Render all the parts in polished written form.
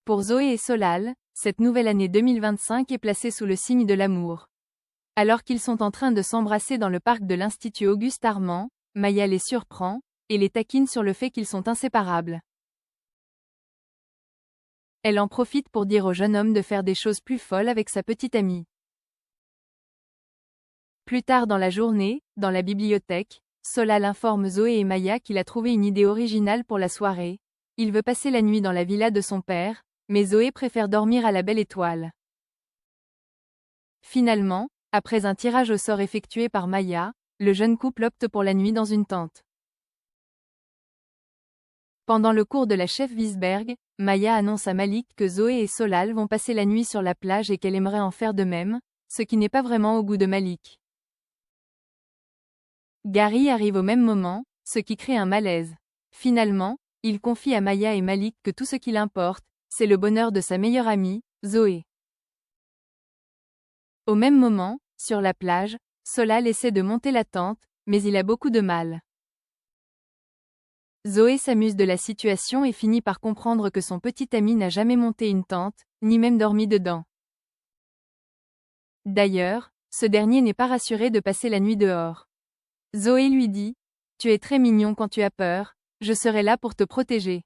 Pour Zoé et Solal, cette nouvelle année 2025 est placée sous le signe de l'amour. Alors qu'ils sont en train de s'embrasser dans le parc de l'Institut Auguste Armand, Maya les surprend, et les taquine sur le fait qu'ils sont inséparables. Elle en profite pour dire au jeune homme de faire des choses plus folles avec sa petite amie. Plus tard dans la journée, dans la bibliothèque, Solal informe Zoé et Maya qu'il a trouvé une idée originale pour la soirée. Il veut passer la nuit dans la villa de son père, mais Zoé préfère dormir à la Belle Étoile. Finalement, après un tirage au sort effectué par Maya, le jeune couple opte pour la nuit dans une tente. Pendant le cours de la chef Wiesberg, Maya annonce à Malik que Zoé et Solal vont passer la nuit sur la plage et qu'elle aimerait en faire de même, ce qui n'est pas vraiment au goût de Malik. Gary arrive au même moment, ce qui crée un malaise. Finalement, il confie à Maya et Malik que tout ce qui l'importe, c'est le bonheur de sa meilleure amie, Zoé. Au même moment, sur la plage, Solal essaie de monter la tente, mais il a beaucoup de mal. Zoé s'amuse de la situation et finit par comprendre que son petit ami n'a jamais monté une tente, ni même dormi dedans. D'ailleurs, ce dernier n'est pas rassuré de passer la nuit dehors. Zoé lui dit : « Tu es très mignon quand tu as peur, je serai là pour te protéger. »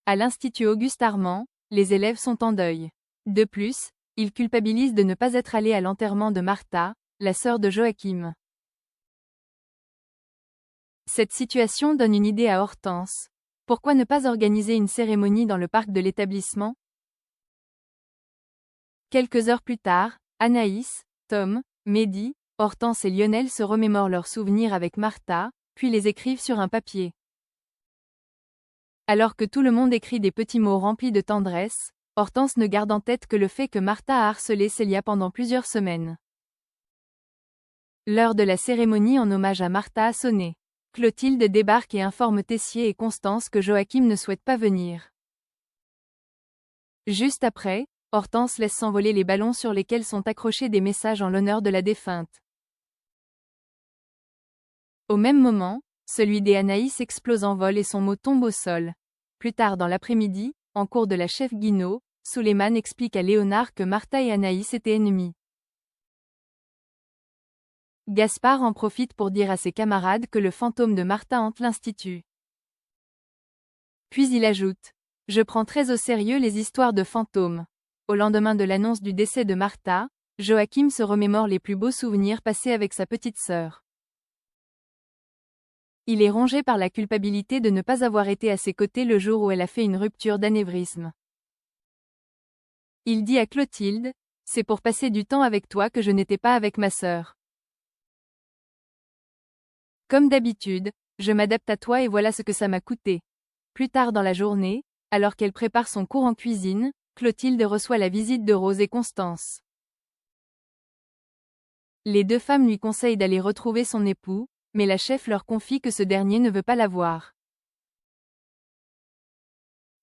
À l'Institut Auguste Armand, les élèves sont en deuil. De plus, ils culpabilisent de ne pas être allés à l'enterrement de Martha, la sœur de Joachim. Cette situation donne une idée à Hortense. Pourquoi ne pas organiser une cérémonie dans le parc de l'établissement ? Quelques heures plus tard, Anaïs, Tom, Mehdi, Hortense et Lionel se remémorent leurs souvenirs avec Martha, puis les écrivent sur un papier. Alors que tout le monde écrit des petits mots remplis de tendresse, Hortense ne garde en tête que le fait que Martha a harcelé Célia pendant plusieurs semaines. L'heure de la cérémonie en hommage à Martha a sonné. Clotilde débarque et informe Tessier et Constance que Joachim ne souhaite pas venir. Juste après, Hortense laisse s'envoler les ballons sur lesquels sont accrochés des messages en l'honneur de la défunte. Au même moment, celui d'Anaïs explose en vol et son mot tombe au sol. Plus tard dans l'après-midi, en cours de la chef Guinaud, Suleiman explique à Léonard que Martha et Anaïs étaient ennemies. Gaspard en profite pour dire à ses camarades que le fantôme de Martha hante l'institut. Puis il ajoute : « Je prends très au sérieux les histoires de fantômes. » Au lendemain de l'annonce du décès de Martha, Joachim se remémore les plus beaux souvenirs passés avec sa petite sœur. Il est rongé par la culpabilité de ne pas avoir été à ses côtés le jour où elle a fait une rupture d'anévrisme. Il dit à Clotilde : « C'est pour passer du temps avec toi que je n'étais pas avec ma sœur. Comme d'habitude, je m'adapte à toi et voilà ce que ça m'a coûté. » Plus tard dans la journée, alors qu'elle prépare son cours en cuisine, Clotilde reçoit la visite de Rose et Constance. Les deux femmes lui conseillent d'aller retrouver son époux, mais la chef leur confie que ce dernier ne veut pas la voir.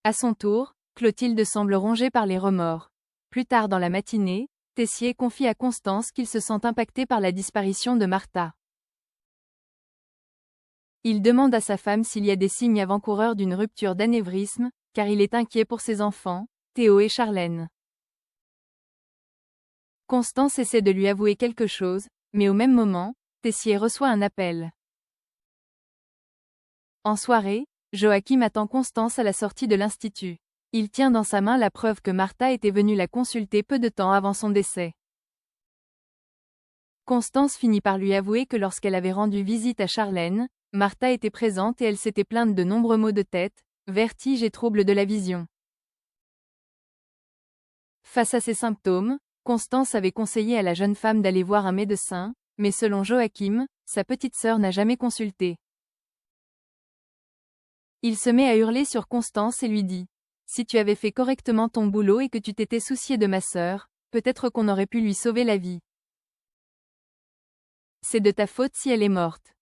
À son tour, Clotilde semble rongée par les remords. Plus tard dans la matinée, Tessier confie à Constance qu'il se sent impacté par la disparition de Martha. Il demande à sa femme s'il y a des signes avant-coureurs d'une rupture d'anévrisme, car il est inquiet pour ses enfants, Théo et Charlène. Constance essaie de lui avouer quelque chose, mais au même moment, Tessier reçoit un appel. En soirée, Joachim attend Constance à la sortie de l'institut. Il tient dans sa main la preuve que Martha était venue la consulter peu de temps avant son décès. Constance finit par lui avouer que lorsqu'elle avait rendu visite à Charlène, Martha était présente et elle s'était plainte de nombreux maux de tête, vertiges et troubles de la vision. Face à ces symptômes, Constance avait conseillé à la jeune femme d'aller voir un médecin, mais selon Joachim, sa petite sœur n'a jamais consulté. Il se met à hurler sur Constance et lui dit : « Si tu avais fait correctement ton boulot et que tu t'étais soucié de ma sœur, peut-être qu'on aurait pu lui sauver la vie. C'est de ta faute si elle est morte. »